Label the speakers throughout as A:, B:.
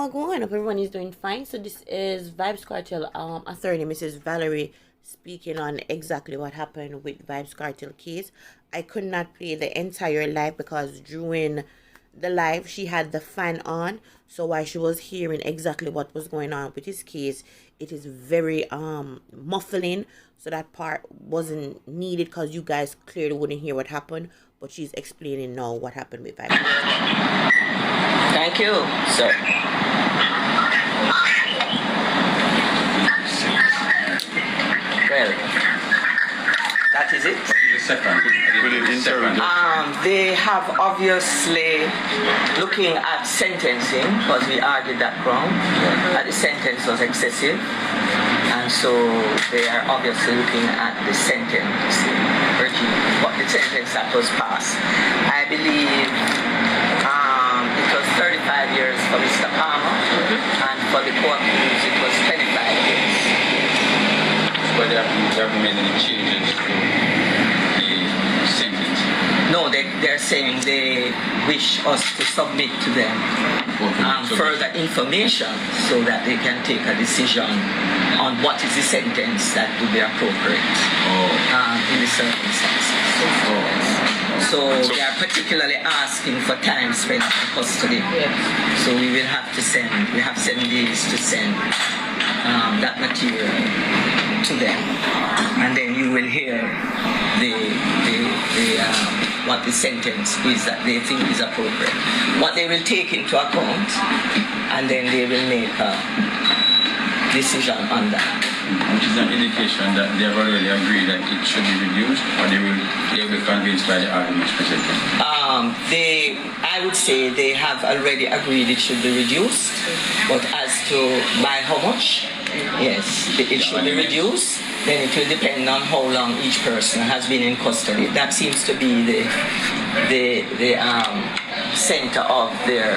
A: Wagwan, hope everyone is doing fine. So this is VYBZ Kartel attorney Mrs. Valerie speaking on exactly what happened with VYBZ Kartel case. I could not play the entire live because during the live she had the fan on, so while she was hearing exactly what was going on with his case, it is very muffling, so that part wasn't needed because you guys clearly wouldn't hear what happened, but she's explaining now what happened with VYBZ.
B: Thank you, sir. Well, that is it.
C: The second.
B: They have obviously looking at sentencing, because we argued that ground, that the sentence was excessive, and so they are obviously looking at the sentence regime, what the sentence that was passed. I believe it was 35 years for Mr. Palmer, and for the court rules it was 25 years.
C: But they haven't made any changes to the sentence?
B: No, they're saying they wish us to submit to them further information so that they can take a decision on what is the sentence that would be appropriate in the circumstances. So they are particularly asking for time spent in custody. So we will have to send, we have 7 days to send that material to them. And then you will hear what the sentence is that they think is appropriate. What they will take into account, and then they will make a decision on that.
C: Which is an indication that they have already agreed that it should be reduced, or they will be convinced by the arguments presented?
B: I would say they have already agreed it should be reduced, but as to by how much, yes, it should be reduced. Then it will depend on how long each person has been in custody. That seems to be the center of their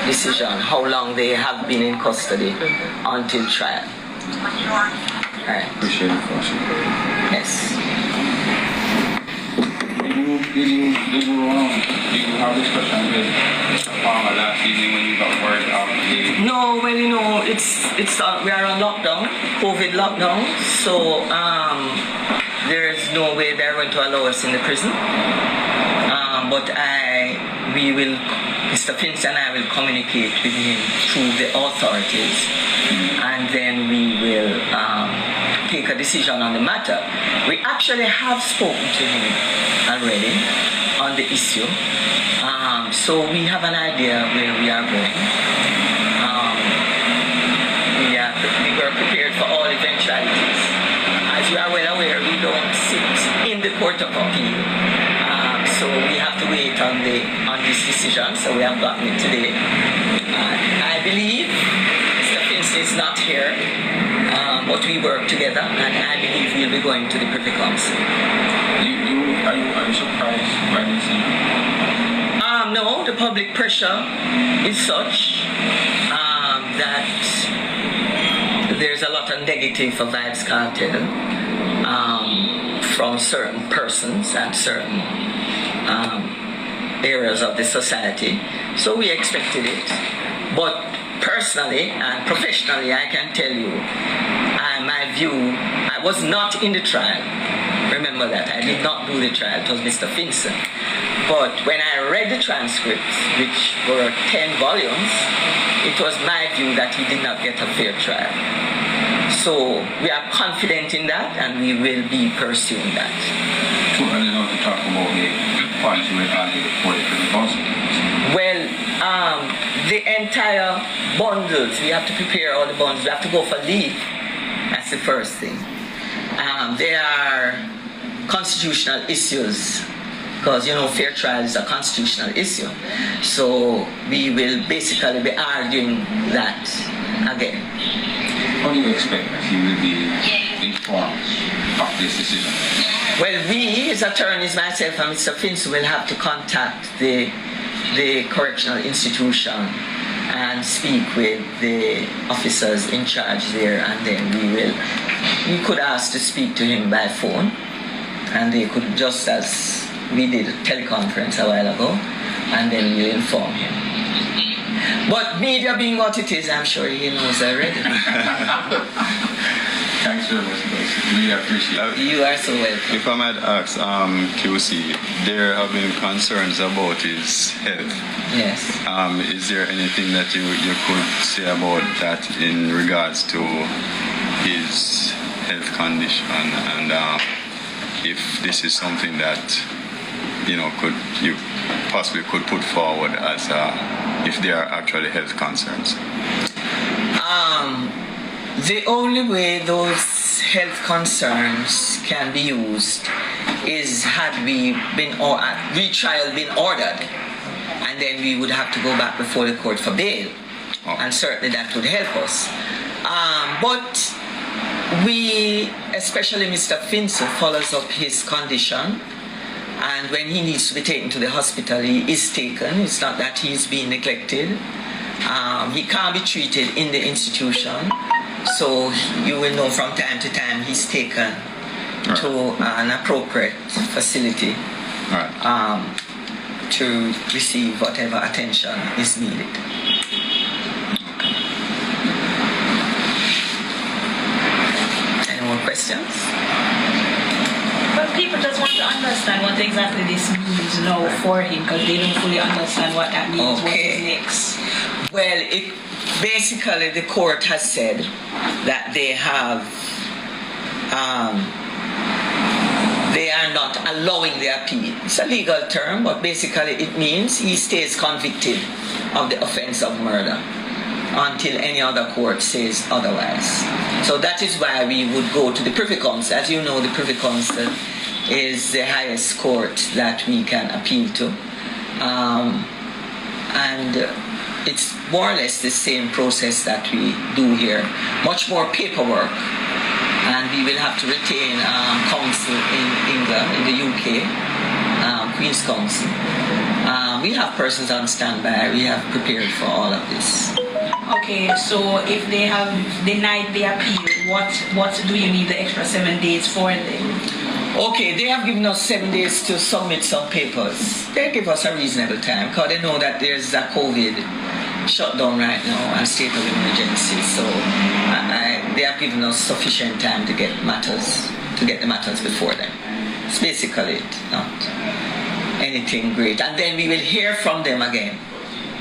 B: decision, how long they have been in custody until trial. Right.
C: Appreciate it,
B: Yes.
C: Did you have discussion with Palmer last evening when you got word of the...
B: No, well, you know, we are on lockdown, COVID lockdown, so there is no way they're going to allow us in the prison. But Mr. Finch and I will communicate with him through the authorities, and then we will take a decision on the matter. We actually have spoken to him already on the issue, so we have an idea where we are going. We were prepared for all eventualities. As you are well aware, we don't sit in the Court of Appeal, so we have to wait on this decision. So we have gotten it today. I believe Mr. Finch is not here, but we work together, and I believe we'll be going to the Privy Council.
C: Are you surprised by this?
B: No, the public pressure is such that there's a lot of negative for VYBZ Kartel from certain persons and certain areas of the society. So we expected it. But personally and professionally, I can tell you, my view, I was not in the trial. Remember that, I did not do the trial, it was Mr. Finson. But when I read the transcripts, which were 10 volumes, it was my view that he did not get a fair trial. So we are confident in that, and we will be pursuing that.
C: Too early now to talk about the policy with the consequences.
B: Well, the entire bundles, we have to prepare all the bundles. We have to go for leave. That's the first thing. There are constitutional issues, because you know fair trial is a constitutional issue. So we will basically be arguing that again.
C: How do you expect that he will be informed of this decision?
B: Well, we, his attorneys, myself and Mr. Finch, will have to contact the correctional institution and speak with the officers in charge there, and then we could ask to speak to him by phone, and they could, just as we did a teleconference a while ago, and then we'll inform him. But media being what it is, I'm sure he knows already.
C: Thanks very much, boss. Really appreciate it.
B: You are so welcome.
D: If I might ask, QC, there have been concerns about his health.
B: Yes.
D: Is there anything that you could say about that in regards to his health condition, and if this is something that you possibly could put forward as if there are actually health concerns?
B: The only way those health concerns can be used is had retrial been ordered, and then we would have to go back before the court for bail, and certainly that would help us. But we, especially Mr. Finso, follows up his condition, and when he needs to be taken to the hospital, he is taken. It's not that he's being neglected. He can't be treated in the institution, so you will know from time to time he's taken to an appropriate facility to receive whatever attention is needed. Any more questions?
E: But people just want to understand what exactly this means now for him, because they don't fully understand what that means. What is next?
B: Well, basically the court has said that they are not allowing the appeal. It's a legal term, but basically it means he stays convicted of the offense of murder until any other court says otherwise. So that is why we would go to the Privy Council. As you know, the Privy Council is the highest court that we can appeal to. And it's more or less the same process that we do here. Much more paperwork. And we will have to retain counsel in England, in the UK, Queen's Counsel. We have persons on standby. We have prepared for all of this.
E: Okay, so if they have denied the appeal, what do you need the extra 7 days for then?
B: Okay, they have given us 7 days to submit some papers. They give us a reasonable time because they know that there's a COVID shutdown right now and state of emergency. So they have given us sufficient time to get the matters before them. It's basically it, not anything great. And then we will hear from them again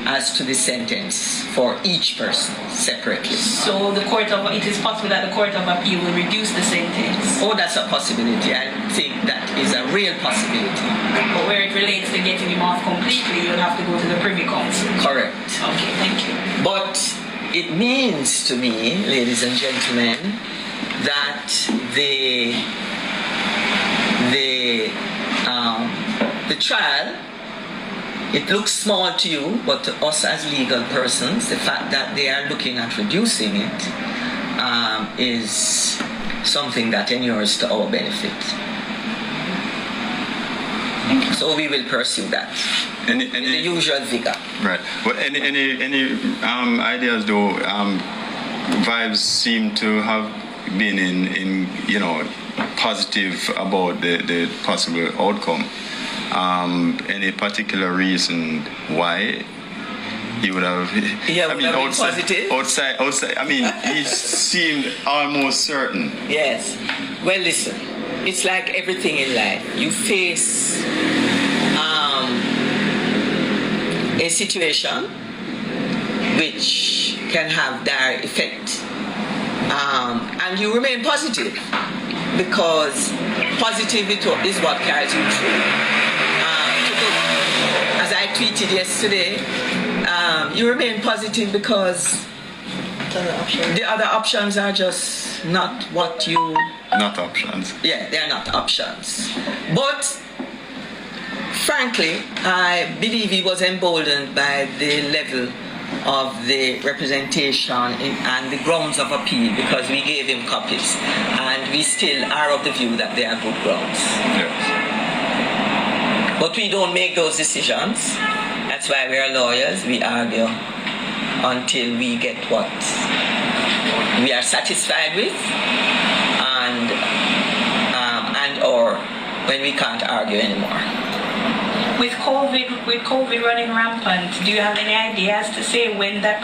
B: as to the sentence for each person separately.
E: So it is possible that the Court of Appeal will reduce the sentence?
B: Oh, that's a possibility. I think that is a real possibility.
E: But where it relates to getting him off completely, you'll have to go to the Privy Council.
B: Correct.
E: Okay, thank you.
B: But it means to me, ladies and gentlemen, that the trial, it looks small to you, but to us as legal persons, the fact that they are looking at reducing it is something that inures to our benefit. So we will pursue that in the usual vigor.
D: Right. Well, any ideas though? Vibes seem to have been in positive about the possible outcome. Any particular reason why he would have?
B: Yeah, positive.
D: Outside. I mean, he seemed almost certain.
B: Yes. Well, listen. It's like everything in life. You face a situation which can have dire effect, and you remain positive because positivity is what carries you through. As I tweeted yesterday, you remain positive because the other options are just not what you...
D: Not options.
B: Yeah, they're not options. But, frankly, I believe he was emboldened by the level of the representation and the grounds of appeal because we gave him copies. And we still are of the view that they are good grounds.
D: Yes.
B: But we don't make those decisions. That's why we are lawyers. We argue until we get what we are satisfied with, and or when we can't argue anymore.
E: with COVID running rampant, do you have any ideas to say when that